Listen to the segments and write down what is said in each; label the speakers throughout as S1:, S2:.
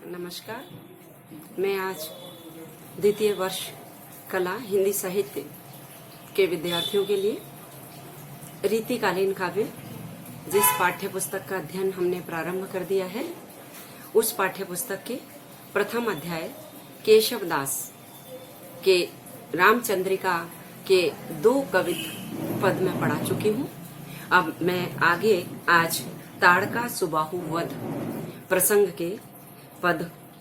S1: नमस्कार। मैं आज द्वितीय वर्ष कला हिंदी साहित्य के विद्यार्थियों के लिए रीतिकालीन काव्य जिस पाठ्य पुस्तक का अध्ययन हमने प्रारंभ कर दिया है, उस पाठ्य पुस्तक के प्रथम अध्याय केशवदास के रामचंद्रिका के 2 कवित पद में पढ़ा चुकी हूँ। अब मैं आगे आज ताड़का सुबाहु वध प्रसंग के पद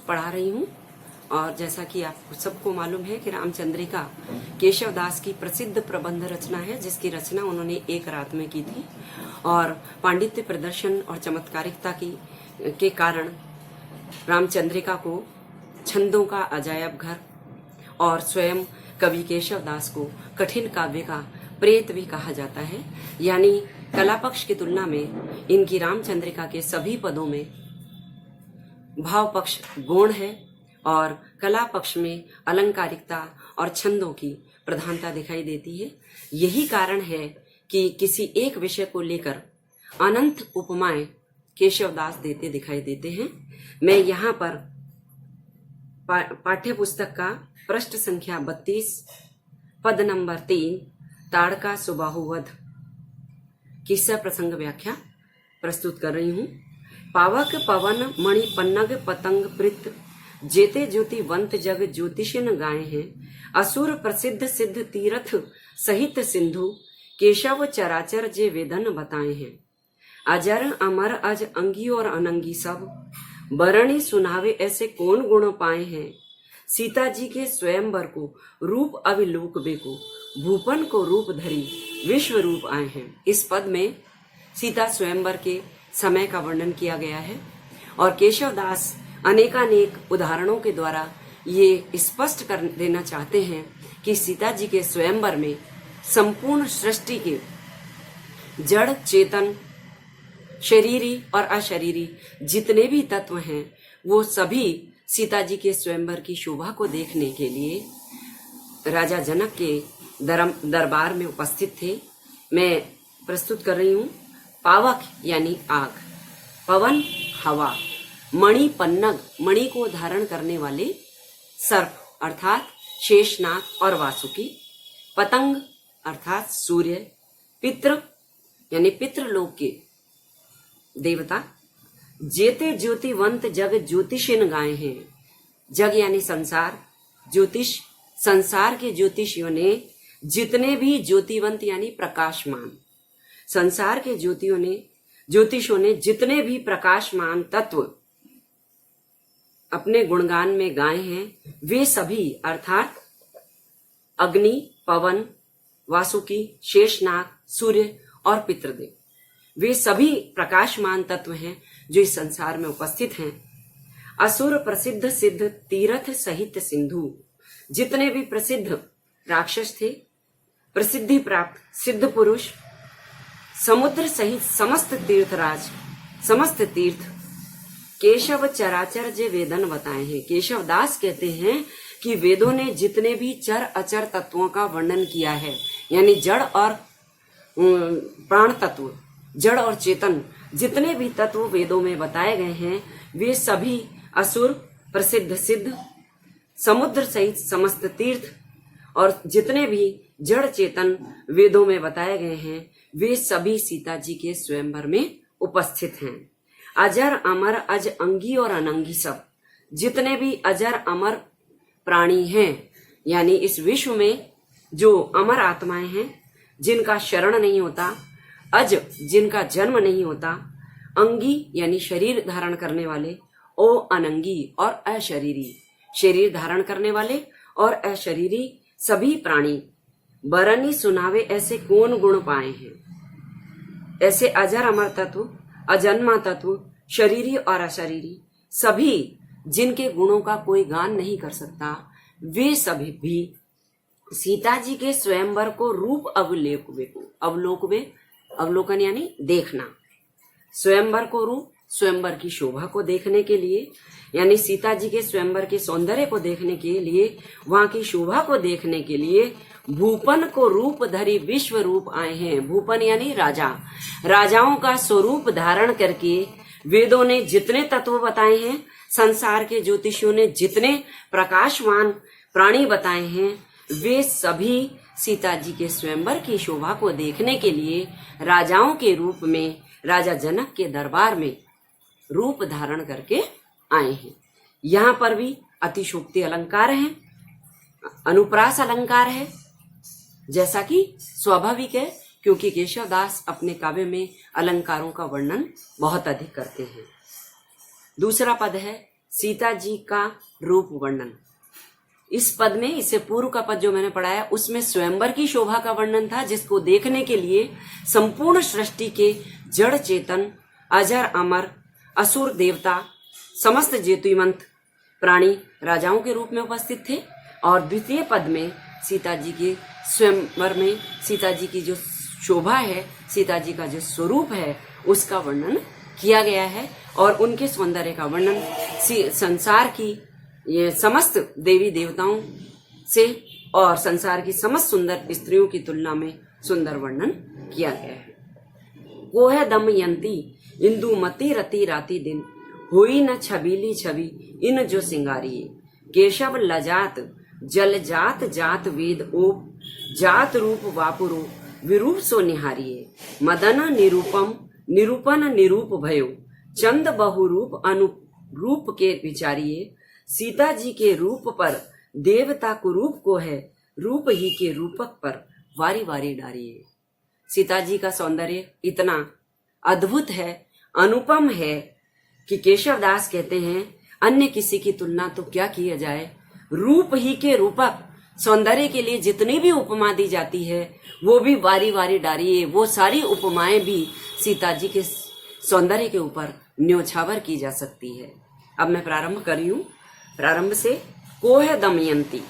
S1: पढ़ा रही हूँ। और जैसा कि आप सबको मालूम है कि रामचंद्रिका केशवदास की प्रसिद्ध प्रबंध रचना है, जिसकी रचना उन्होंने एक रात में की थी और पांडित्य प्रदर्शन और चमत्कारिकता के कारण रामचंद्रिका को छंदों का अजायब घर और स्वयं कवि केशवदास को कठिन काव्य का प्रेत भी कहा जाता है। यानी कला पक्ष की तुलना में इनकी रामचंद्रिका के सभी पदों में भाव पक्ष गौण है और कला पक्ष में अलंकारिकता और छंदों की प्रधानता दिखाई देती है। यही कारण है कि किसी एक विषय को लेकर अनंत उपमाएं केशवदास देते दिखाई देते हैं। मैं यहाँ पर पाठ्य पुस्तक का पृष्ठ संख्या 32 पद नंबर 3 ताड़का सुबाहु वध की सप्रसंग व्याख्या प्रस्तुत कर रही हूँ। पावक पवन मणि पन्नग पतंग प्रित जेते ज्योतिवंत जग ज्योतिषिन गाए हैं। असुर प्रसिद्ध सिद्ध तीर्थ सहित सिंधु केशव चराचर जे वेदन बताए हैं। अजर अमर अज अंगी और अनंगी सब बरणी सुनावे ऐसे कौन गुण पाए हैं। सीता जी के स्वयंवर को रूप अविलोक बेको भूपन को रूप धरी विश्व रूप आए हैं। इस पद में सीता स्वयंवर के समय का वर्णन किया गया है और केशवदास अनेकानेक उदाहरणों के द्वारा ये स्पष्ट कर देना चाहते हैं कि सीता जी के स्वयंवर में संपूर्ण सृष्टि के जड़ चेतन शरीरी और अशरीरी जितने भी तत्व हैं, वो सभी सीता जी के स्वयंवर की शोभा को देखने के लिए राजा जनक के दरबार में उपस्थित थे। मैं प्रस्तुत कर रही हूँ। पावक यानी आग, पवन हवा, मणि पन्नग मणि को धारण करने वाले सर्प अर्थात शेषनाग और वासुकी, पतंग अर्थात सूर्य, पितृ यानी पितृलोक के देवता, जेते ज्योतिवंत जग ज्योतिषिन गाए हैं। जग यानी संसार, ज्योतिष संसार के ज्योतिषियों ने जितने भी ज्योतिवंत यानी प्रकाशमान, संसार के ज्योतिषों ने जितने भी प्रकाशमान तत्व अपने गुणगान में गाए हैं, वे सभी अर्थात अग्नि, पवन, वासुकी, शेषनाग, सूर्य और पितृदेव, वे सभी प्रकाशमान तत्व हैं जो इस संसार में उपस्थित हैं। असुर प्रसिद्ध सिद्ध तीर्थ सहित सिंधु, जितने भी प्रसिद्ध राक्षस थे, प्रसिद्धि प्राप्त सिद्ध पुरुष, समुद्र सहित समस्त तीर्थराज, समस्त तीर्थ केशव चराचर जे वेदन बताए हैं। केशवदास कहते हैं कि वेदों ने जितने भी चर अचर तत्वों का वर्णन किया है, यानी जड़ और प्राण तत्व, जड़ और चेतन जितने भी तत्व वेदों में बताए गए हैं, वे सभी असुर प्रसिद्ध सिद्ध समुद्र सहित समस्त तीर्थ और जितने भी जड़ चेतन वेदों में बताए गए हैं, वे सभी सीता जी के स्वयंवर में उपस्थित हैं। अजर अमर अज अंगी और अनंगी सब, जितने भी अजर अमर प्राणी हैं, यानी इस विश्व में जो अमर आत्माएं हैं, जिनका शरण नहीं होता, अज जिनका जन्म नहीं होता, अंगी यानी शरीर धारण करने वाले, ओ अनंगी और अशरीरी शरीर धारण करने वाले और अशरीरी सभी प्राणी बरनी सुनावे ऐसे कौन गुण पाए हैं। ऐसे अजर अमर तत्व, अजन्मा तत्व, शरीरी और अशरीरी सभी जिनके गुणों का कोई गान नहीं कर सकता, वे सभी भी सीता जी के स्वयंवर को रूप अवलोकन यानी देखना, स्वयंवर को रूप, स्वयंवर की शोभा को देखने के लिए, यानी सीता जी के स्वयंवर के सौंदर्य को देखने के लिए, वहां की शोभा को देखने के लिए भूपन को रूप धरी विश्व रूप आए हैं। भूपन यानी राजा, राजाओं का स्वरूप धारण करके वेदों ने जितने तत्व बताए हैं, संसार के ज्योतिषियों ने जितने प्रकाशवान प्राणी बताए हैं, वे सभी सीता जी के स्वयंवर की शोभा को देखने के लिए राजाओं के रूप में राजा जनक के दरबार में रूप धारण करके आए हैं। यहाँ पर भी अतिशोक्ति अलंकार है, अनुप्रास अलंकार है, जैसा कि स्वाभाविक है, क्योंकि केशवदास अपने काव्य में अलंकारों का वर्णन बहुत अधिक करते हैं। दूसरा पद है सीता जी का रूप वर्णन। इस पद में, इससे पूर्व का पद जो मैंने पढ़ाया, उसमें स्वयंवर की शोभा का वर्णन था, जिसको देखने के लिए संपूर्ण सृष्टि के जड़ चेतन, अजर अमर, असुर देवता, समस्त ज्योतिमंत प्राणी राजाओं के रूप में उपस्थित थे। और द्वितीय पद में सीता जी के स्वयंवर में सीता जी की जो शोभा है, सीता जी का जो स्वरूप है, उसका वर्णन किया गया है। और उनके सौंदर्य का वर्णन संसार की ये समस्त देवी देवताओं से और संसार की समस्त सुंदर स्त्रियों की तुलना में सुंदर वर्णन किया गया है। वो है दमयंती इंदुमती रति राति दिन, हुई न छबीली छवि इन जो सिंगारिये, केशव लजात जल जात जात वेद ओप, जात रूप वापुरो विरूप सो निहारिये, मदन निरूपम निरूपन निरूप भयो, चंद बहुरूप अनुरूप के विचारिये, सीता जी के रूप पर देवता कुरूप को है, रूप ही के रूपक पर वारी वारी डारिये। सीता जी का सौंदर्य इतना अद्भुत है, अनुपम है कि केशवदास कहते हैं अन्य किसी की तुलना तो क्या किया जाए, रूप ही के रूपक सौंदर्य के लिए जितनी भी उपमा दी जाती है वो भी वारी वारी डारिये, वो सारी उपमाएं भी सीता जी के सौंदर्य के ऊपर न्योछावर की जा सकती है। अब मैं प्रारंभ कर रही हूं, प्रारंभ से। को है दमयंती,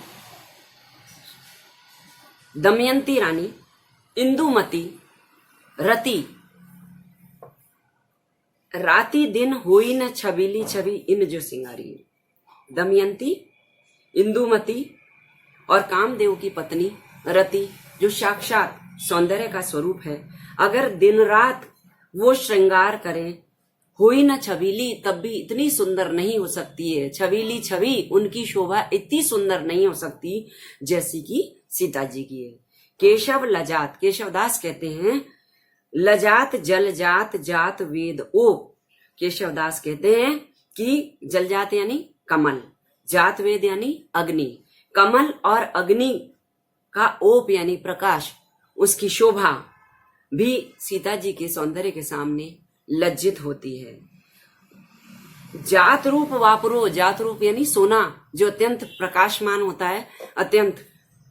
S1: दमयंती रानी, इंदुमती रति राति दिन हुई न छबीली छवि इन जो सिंगारी। दमयंती, इंदुमती और कामदेव की पत्नी रति, जो साक्षात सौंदर्य का स्वरूप है, अगर दिन रात वो श्रृंगार करें, हुई न छबीली, तब भी इतनी सुंदर नहीं हो सकती है। छबीली छवि, उनकी शोभा इतनी सुंदर नहीं हो सकती जैसी कि सीता जी की है। केशव लजात, केशवदास कहते हैं लजात जल जात जात वेद ओप। केशवदास कहते हैं कि जल जात यानी कमल, जात वेद यानी अग्नि, कमल और अग्नि का ओप यानी प्रकाश, उसकी शोभा भी सीता जी के सौंदर्य के सामने लज्जित होती है। जात रूप वापरो, जात रूप यानी सोना, जो अत्यंत प्रकाशमान होता है, अत्यंत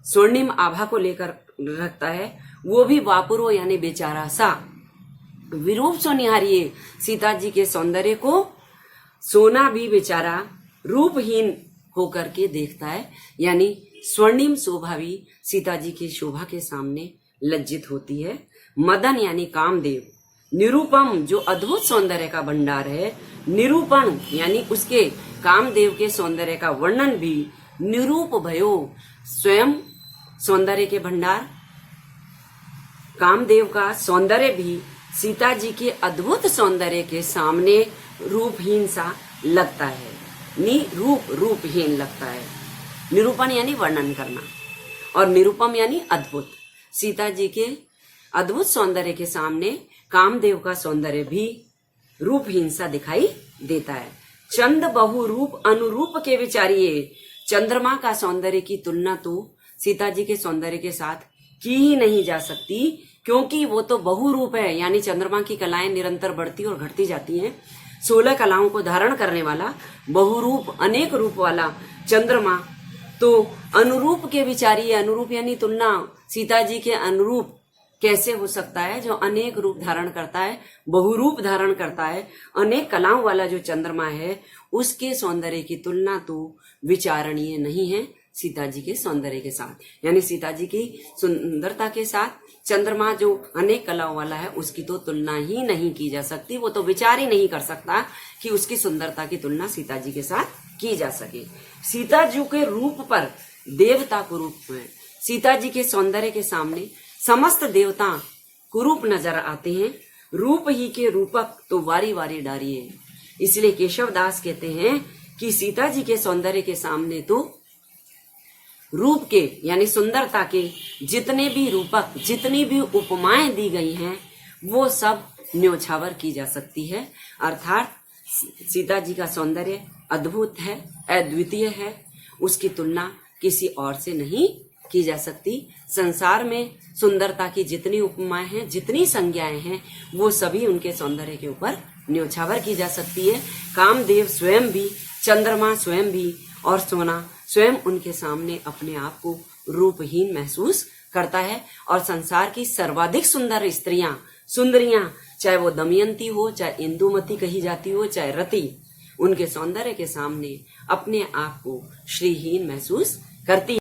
S1: स्वर्णिम आभा को लेकर रखता है, वो भी वापुरो यानी बेचारा सा। विरूप सो निहारिये, सीता जी के सौंदर्य को सोना भी बेचारा रूपहीन होकर के देखता है, यानी स्वर्णिम शोभा भी सीता जी की शोभा के सामने लज्जित होती है। मदन यानी कामदेव, निरूपम जो अद्भुत सौंदर्य का भंडार है, निरूपण यानी उसके कामदेव के सौंदर्य का वर्णन भी, निरूप भयो स्वयं सौंदर्य के भंडार, कामदेव का सौंदर्य भी सीता जी के अद्भुत सौंदर्य के सामने रूपहीन सा लगता है। रूपहीन लगता है। निरूपण यानी वर्णन करना और निरूपम यानी अद्भुत। सीता जी के अद्भुत सौंदर्य के सामने कामदेव का सौंदर्य भी रूपहीन सा दिखाई देता है। चंद बहुरूप अनुरूप के विचारिये, चंद्रमा का सौंदर्य की तुलना तो सीता जी के सौंदर्य के साथ की ही नहीं जा सकती, क्योंकि वो तो बहुरूप है, यानी चंद्रमा की कलाएं निरंतर बढ़ती और घटती जाती हैं। 16 कलाओं को धारण करने वाला बहुरूप, अनेक रूप वाला चंद्रमा तो अनुरूप के विचारिये, अनुरूप यानी तुलना, सीता जी के अनुरूप कैसे हो सकता है, जो अनेक रूप धारण करता है, बहुरूप धारण करता है, अनेक कलाओं वाला जो चंद्रमा है, उसके सौंदर्य की तुलना तो विचारणीय नहीं है सीता जी के सौंदर्य के साथ। यानी सीता जी की सुंदरता के साथ चंद्रमा जो अनेक कलाओं वाला है, उसकी तो तुलना ही नहीं की जा सकती। वो तो विचार ही नहीं कर सकता कि उसकी सुंदरता की तुलना सीता जी के साथ की जा सके। सीता जी के रूप पर देवता कुरूप में, सीता जी के सौंदर्य के सामने समस्त देवता कुरूप नजर आते हैं। रूप ही के रूपक तो वारी वारी डारिये। इसलिए केशव दास कहते हैं कि सीता जी के सौंदर्य के सामने तो रूप के यानी सुंदरता के जितने भी रूपक, जितनी भी उपमाएं दी गई हैं, वो सब न्योछावर की जा सकती है। अर्थात सीता जी का सौंदर्य अद्भुत है, अद्वितीय है, उसकी तुलना किसी और से नहीं की जा सकती। संसार में सुंदरता की जितनी उपमाएं हैं, जितनी संज्ञाएं हैं, वो सभी उनके सौंदर्य के ऊपर न्योछावर की जा सकती है। कामदेव स्वयं भी, चंद्रमा स्वयं भी और सोना स्वयं उनके सामने अपने आप को रूपहीन महसूस करता है। और संसार की सर्वाधिक सुंदर स्त्रियां, सुंदरियां, चाहे वो दमयंती हो, चाहे इंदुमती कही जाती हो, चाहे रति, उनके सौंदर्य के सामने अपने आप को श्रीहीन महसूस करती